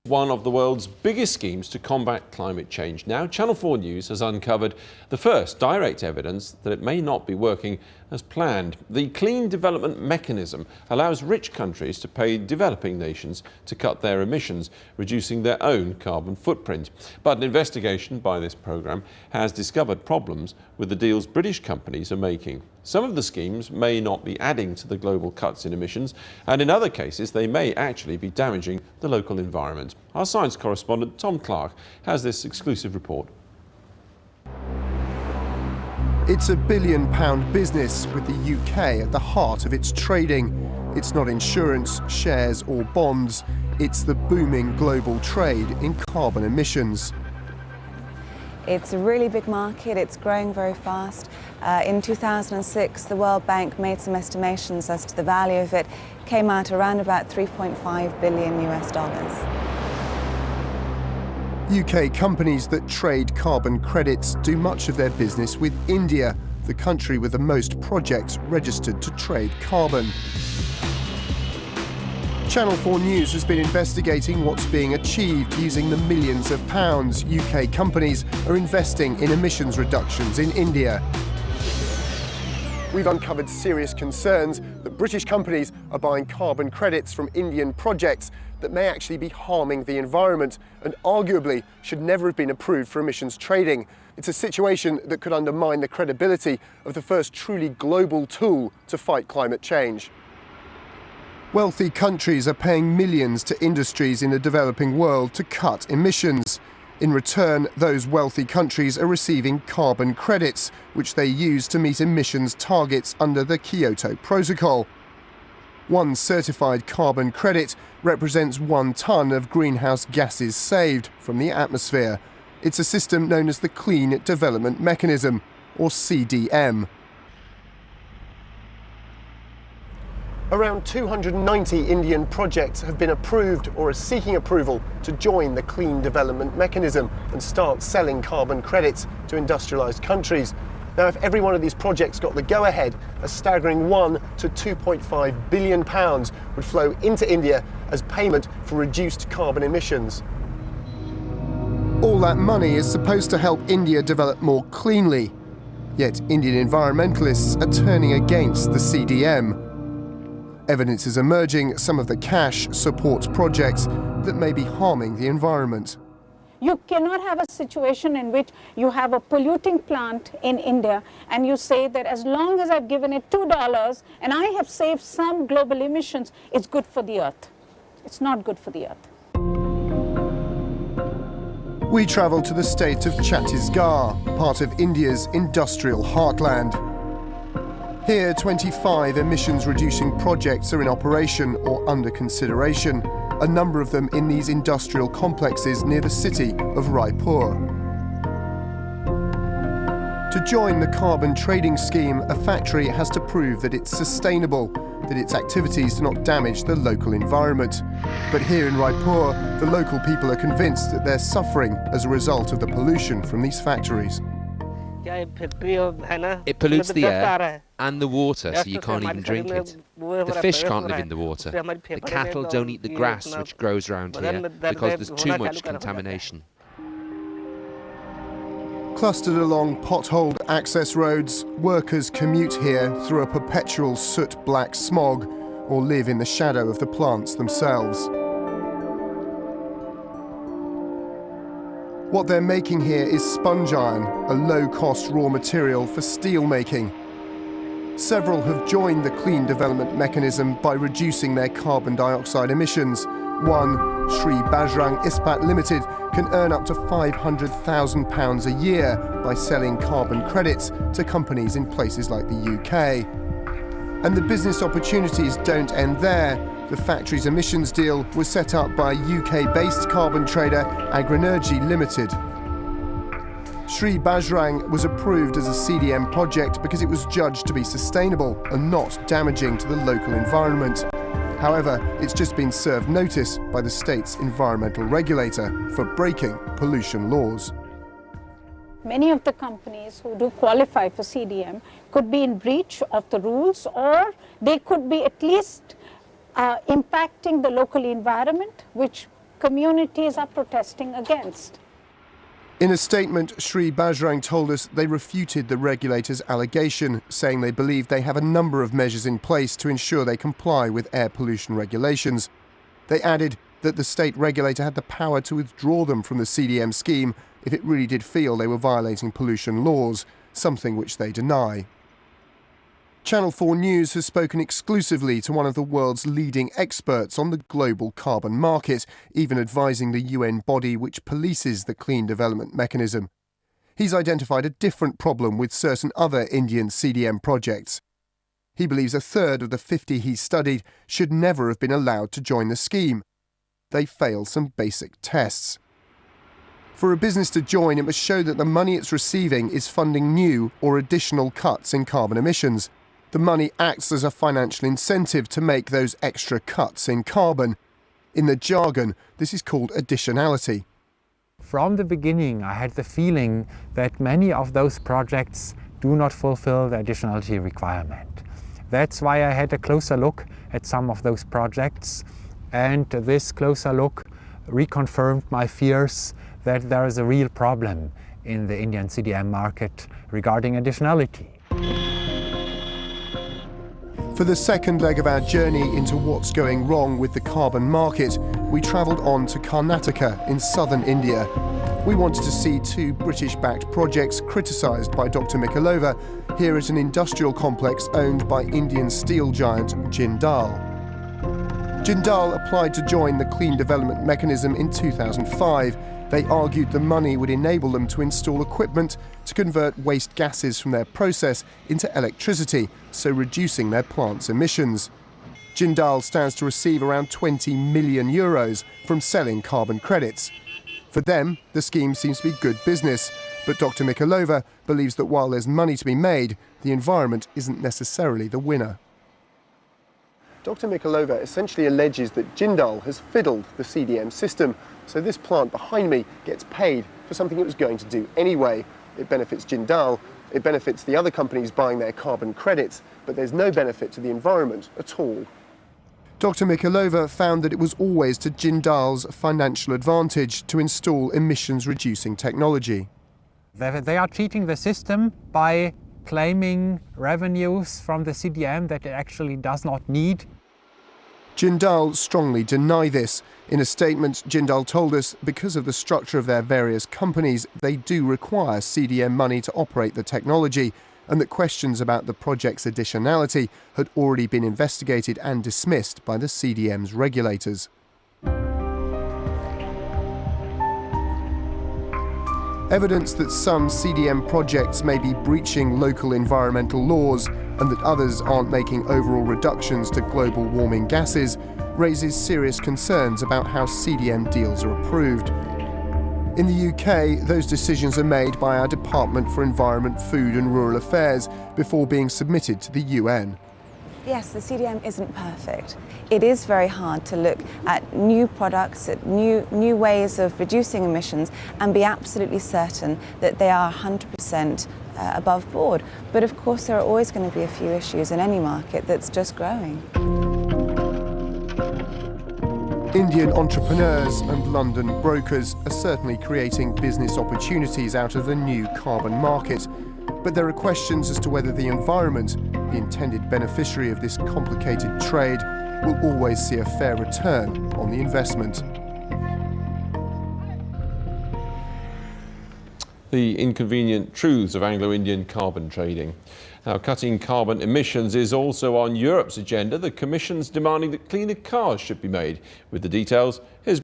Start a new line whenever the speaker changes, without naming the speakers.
One of the world's biggest schemes to combat climate change. Now, Channel 4 News has uncovered the first direct evidence that it may not be working as planned. The Clean Development Mechanism allows rich countries to pay developing nations to cut their emissions, reducing their own carbon footprint. But an investigation by this programme has discovered problems with the deals British companies are making. Some of the schemes may not be adding to the global cuts in emissions, and in other cases they may actually be damaging the local environment. Our science correspondent Tom Clark has this exclusive report.
It's a billion-pound business with the UK at the heart of its trading. It's not insurance, shares or bonds. It's the booming global trade in carbon emissions.
It's a really big market. It's growing very fast. In 2006, the World Bank made some estimations as to the value of it. Came out around about $3.5 billion US dollars.
UK companies that trade carbon credits do much of their business with India, the country with the most projects registered to trade carbon. Channel 4 News has been investigating what's being achieved using the millions of pounds UK companies are investing in emissions reductions in India. We've uncovered serious concerns that British companies are buying carbon credits from Indian projects that may actually be harming the environment and arguably should never have been approved for emissions trading. It's a situation that could undermine the credibility of the first truly global tool to fight climate change. Wealthy countries are paying millions to industries in the developing world to cut emissions. In return, those wealthy countries are receiving carbon credits, which they use to meet emissions targets under the Kyoto Protocol. One certified carbon credit represents 1 tonne of greenhouse gases saved from the atmosphere. It's a system known as the Clean Development Mechanism, or CDM. Around 290 Indian projects have been approved or are seeking approval to join the Clean Development Mechanism and start selling carbon credits to industrialised countries. Now, if every one of these projects got the go-ahead, a staggering £1 to £2.5 billion would flow into India as payment for reduced carbon emissions. All that money is supposed to help India develop more cleanly. Yet Indian environmentalists are turning against the CDM. Evidence is emerging some of the cash supports projects that may be harming the environment.
You cannot have a situation in which you have a polluting plant in India and you say that as long as I've given it $2 and I have saved some global emissions, it's good for the earth. It's not good for the earth.
We travel to the state of Chhattisgarh, part of India's industrial heartland. Here, 25 emissions-reducing projects are in operation or under consideration, a number of them in these industrial complexes near the city of Raipur. To join the carbon trading scheme, a factory has to prove that it's sustainable, that its activities do not damage the local environment. But here in Raipur, the local people are convinced that they're suffering as a result of the pollution from these factories.
It pollutes the air and the water, so you can't even drink it. The fish can't live in the water. The cattle don't eat the grass which grows around here because there's too much contamination.
Clustered along potholed access roads, workers commute here through a perpetual soot-black smog or live in the shadow of the plants themselves. What they're making here is sponge iron, a low-cost raw material for steel making. Several have joined the Clean Development Mechanism by reducing their carbon dioxide emissions. One, Sri Bajrang Ispat Limited, can earn up to £500,000 a year by selling carbon credits to companies in places like the UK. And the business opportunities don't end there. The factory's emissions deal was set up by UK-based carbon trader Agrenergy Limited. Sri Bajrang was approved as a CDM project because it was judged to be sustainable and not damaging to the local environment. However, it's just been served notice by the state's environmental regulator for breaking pollution laws.
Many of the companies who do qualify for CDM could be in breach of the rules, or they could be at least impacting the local environment, which communities are protesting against.
In a statement, Sri Bajrang told us they refuted the regulator's allegation, saying they believe they have a number of measures in place to ensure they comply with air pollution regulations. They added that the state regulator had the power to withdraw them from the CDM scheme if it really did feel they were violating pollution laws, something which they deny. Channel 4 News has spoken exclusively to one of the world's leading experts on the global carbon market, even advising the UN body which polices the clean development mechanism. He's identified a different problem with certain other Indian CDM projects. He believes a third of the 50 he studied should never have been allowed to join the scheme. They fail some basic tests. For a business to join, it must show that the money it's receiving is funding new or additional cuts in carbon emissions. The money acts as a financial incentive to make those extra cuts in carbon. In the jargon, this is called additionality.
From the beginning, I had the feeling that many of those projects do not fulfill the additionality requirement. That's why I had a closer look at some of those projects, and this closer look reconfirmed my fears that there is a real problem in the Indian CDM market regarding additionality.
For the second leg of our journey into what's going wrong with the carbon market, we travelled on to Karnataka in southern India. We wanted to see two British-backed projects criticised by Dr. Mikalova here at an industrial complex owned by Indian steel giant Jindal. Jindal applied to join the Clean Development Mechanism in 2005. They argued the money would enable them to install equipment to convert waste gases from their process into electricity, so reducing their plant's emissions. Jindal stands to receive around 20 million euros from selling carbon credits. For them, the scheme seems to be good business, but Dr. Mikalova believes that while there's money to be made, the environment isn't necessarily the winner. Dr. Mikalova essentially alleges that Jindal has fiddled the CDM system, so this plant behind me gets paid for something it was going to do anyway. It benefits Jindal, it benefits the other companies buying their carbon credits, but there's no benefit to the environment at all. Dr. Mikalova found that it was always to Jindal's financial advantage to install emissions-reducing technology.
They are cheating the system by claiming revenues from the CDM that it actually does not need.
Jindal strongly deny this. In a statement, Jindal told us because of the structure of their various companies, they do require CDM money to operate the technology, and that questions about the project's additionality had already been investigated and dismissed by the CDM's regulators. Evidence that some CDM projects may be breaching local environmental laws and that others aren't making overall reductions to global warming gases raises serious concerns about how CDM deals are approved. In the UK, those decisions are made by our Department for Environment, Food and Rural Affairs before being submitted to the UN.
Yes, the CDM isn't perfect. It is very hard to look at new products, at new ways of reducing emissions and be absolutely certain that they are 100% above board. But of course there are always going to be a few issues in any market that's just growing.
Indian entrepreneurs and London brokers are certainly creating business opportunities out of the new carbon market. But there are questions as to whether the environment, the intended beneficiary of this complicated trade, will always see a fair return on the investment.
The inconvenient truths of Anglo-Indian carbon trading. Now, cutting carbon emissions is also on Europe's agenda. The Commission's demanding that cleaner cars should be made. With the details, here's